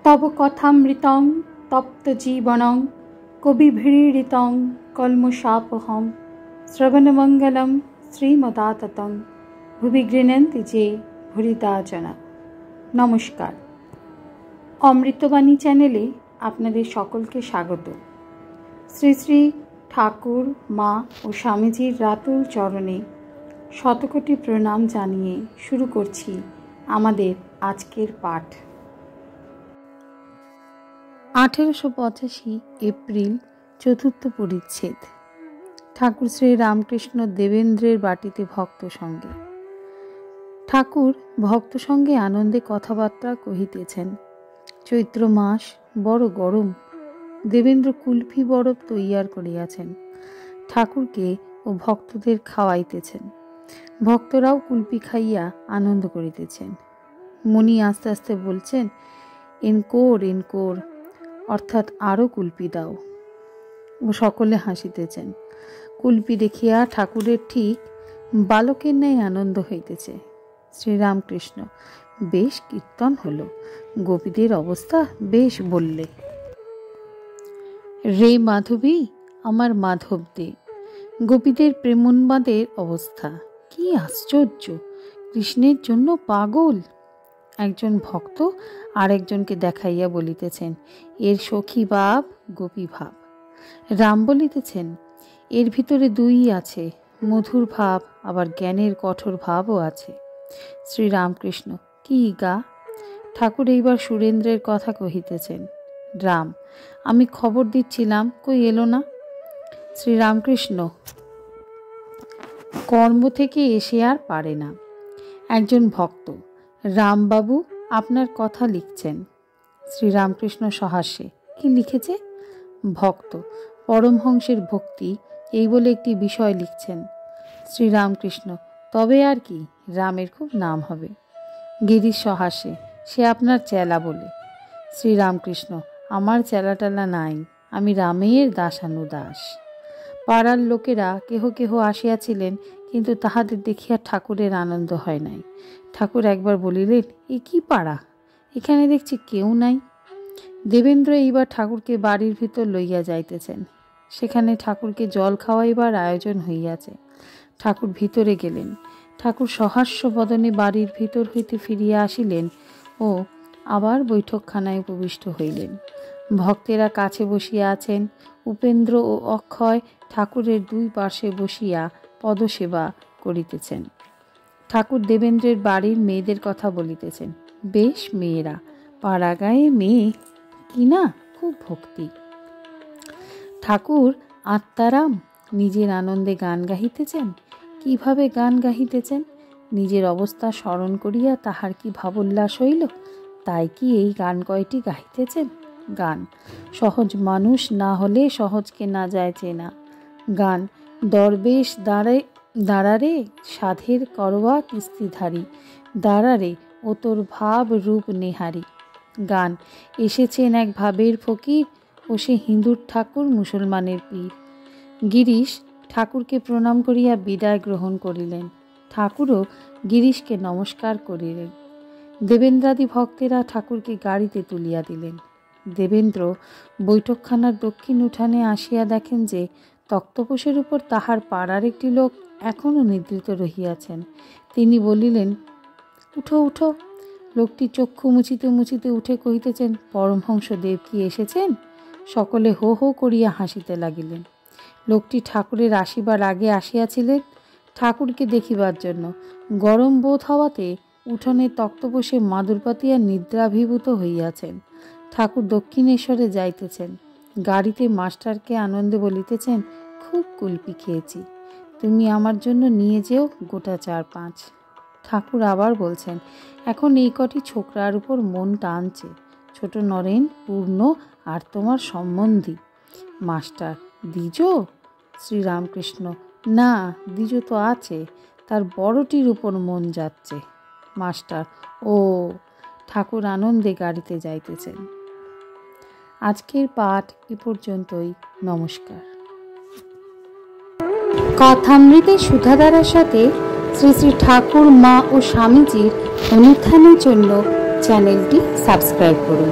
तव कथामृतं तप्तजीवनं कविभिरीडितं कल्मषापहं श्रवणमंगलं श्रीमदाततं भुवि गृह्णन्ति जे भूरिदा जना। नमस्कार, अमृतबाणी चैनेले आपनादेर सकलके स्वागत। श्री श्री ठाकुर मा और स्वामीजीर रातुल चरणे शतकोटी प्रणाम जानिए शुरू करछि आमादेर आजकेर पाठ। 1885 एप्रिल चतुर्थ परिच्छेद। ठाकुर श्री रामकृष्ण देवेंद्रेर बाटीते भक्त संगे। ठाकुर भक्त संगे आनंदे कथाबार्ता कहितेछेन। चैत्र मास बड़ गरम। देवेंद्र कुल्फी बरफ तैयार करियाछेन, ठाकुरके ओ भक्तदेर खावाइतेछेन। भक्तराও कुल्फी खाइया आनंद करितेछेन। मणि आस्ते आस्ते बोलছেন, एनकोर एनकोर, अर्थात आरो कुल्फी दाओ। ও সকলে হাসিতেছেন। কুলপি দেখিয়া ঠাকুরের ঠিক বালকের ন্যায় আনন্দ হইতেছে। শ্রীরামকৃষ্ণ, বেশ কীর্তন হলো, গোপীদের অবস্থা বেশ বললে। রে মাধবী, আমার মাধব দে। গোপীদের প্রেমোন্মাদের অবস্থা কি আশ্চর্য! কৃষ্ণের জন্য পাগল। একজন ভক্ত আরেকজনকে দেখাইয়া বলিতেছেন, এর সখী ভাব গোপী ভাব। রাম বলিতেছেন, এর ভিতরে দুই আছে, মধুর ভাব আবার জ্ঞানের কঠোর ভাবও আছে। শ্রীরামকৃষ্ণ, কি গা? ঠাকুর এইবার সুরেন্দ্রের কথা কহিতেছেন। রাম, আমি খবর দিচ্ছিলাম, কই এলো না? শ্রীরামকৃষ্ণ, কর্ম থেকে এসে আর পারে না। একজন ভক্ত, রামবাবু আপনার কথা লিখছেন। শ্রীরামকৃষ্ণ সহাস্যে, কি লিখেছে? ভক্ত, পরমহংসের ভক্তি এই বলে একটি বিষয় লিখছেন। শ্রীরামকৃষ্ণ, তবে আর কি, রামের খুব নাম হবে। গিরিশ সহাস্যে, সে আপনার চেলা বলে। শ্রীরামকৃষ্ণ, আমার চেলাটালা নাই, আমি রামের দাসানুদাস। পাড়ার লোকেরা কেহ কেহ আসিয়াছিলেন, কিন্তু তাহাদের দেখিয়া ঠাকুরের আনন্দ হয় নাই। ঠাকুর একবার বলিলেন, এ কি পাড়া, এখানে দেখছি কেউ নাই। দেবেন্দ্র এইবার ঠাকুরকে বাড়ির ভিতর লইয়া যাইতেছেন। সেখানে ঠাকুরকে জল খাওয়াইবার আয়োজন হইয়াছে। ঠাকুর ভিতরে গেলেন। ঠাকুর সহাস্য বদনে বাড়ির ভিতর হইতে ফিরিয়া আসিলেন ও আবার বৈঠকখানায় উপবিষ্ট হইলেন। ভক্তেরা কাছে বসিয়া আছেন। উপেন্দ্র ও অক্ষয় ঠাকুরের দুই পার্শ্বে বসিয়া পদসেবা করিতেছেন। ঠাকুর দেবেন্দ্রের বাড়ির মেয়েদের কথা বলিতেছেন। বেশ মেয়েরা, পাড়াগাঁয়ে মেয়ে কিনা, খুব ভক্তি। ঠাকুর আত্মারাম নিজের আনন্দে গান গাহিতেছেন। কিভাবে গান গাহিতেছেন? নিজের অবস্থা স্মরণ করিয়া তাহার কি ভাবোল্লাস হইল, তাই কি এই গান কয়টি গাহিতেছেন? গান সহজ মানুষ না হলে সহজকে না যায় চেনা। গান দরবেশ দাঁড়ারে সাধের করওয়া কিস্তিধারী, দাঁড়ারে ও তোর ভাব রূপ নেহারি। গান এসেছেন এক ভাবের ফকির, ও সে হিন্দুর ঠাকুর মুসলমানের পীর। গিরিশ ঠাকুরকে প্রণাম করিয়া বিদায় গ্রহণ করিলেন। ঠাকুরও গিরিশকে নমস্কার করিলেন। দেবেন্দ্রাদি ভক্তেরা ঠাকুরকে গাড়িতে তুলিয়া দিলেন। দেবেন্দ্র বৈঠকখানার দক্ষিণ উঠানে আসিয়া দেখেন যে তক্তপোষের উপর তাহার পাড়ার একটি লোক এখনও নিদ্রিত রহিয়াছেন। তিনি বলিলেন, উঠো উঠো। লোকটি চক্ষু মুছিতে মুছিতে উঠে কহিতেছেন, পরমহংসদেব কি এসেছেন? সকলে হো হো করিয়া হাসিতে লাগিলেন। লোকটি ঠাকুরের আসিবার আগে আসিয়াছিলেন ঠাকুরকে দেখিবার জন্য। গরম বোধ হওয়াতে উঠোনে তক্তপোষে মাদুর পাতিয়া নিদ্রাভিভূত হইয়াছেন। ঠাকুর দক্ষিণেশ্বরে যাইতেছেন। গাড়িতে মাস্টারকে আনন্দে বলিতেছেন, খুব কুলপি খেয়েছি, তুমি আমার জন্য নিয়ে যেও গোটা 4-5। ঠাকুর আবার বলছেন, এখন এই কটি ছোকরার উপর মন টানছে, ছোট নরেন, পূর্ণ আর তোমার সম্বন্ধী। মাস্টার, দ্বিজ? শ্রীরামকৃষ্ণ, না, দ্বিজ তো আছে, তার বড়টির উপর মন যাচ্ছে। মাস্টার, ও। ঠাকুর আনন্দে গাড়িতে যাইতেছেন। আজকের পাঠ এ পর্যন্তই। নমস্কার। কথামৃতের সুধাধারার সাথে শ্রী শ্রী ঠাকুর মা ও স্বামীজির অনুধ্যানের জন্য চ্যানেলটি সাবস্ক্রাইব করুন।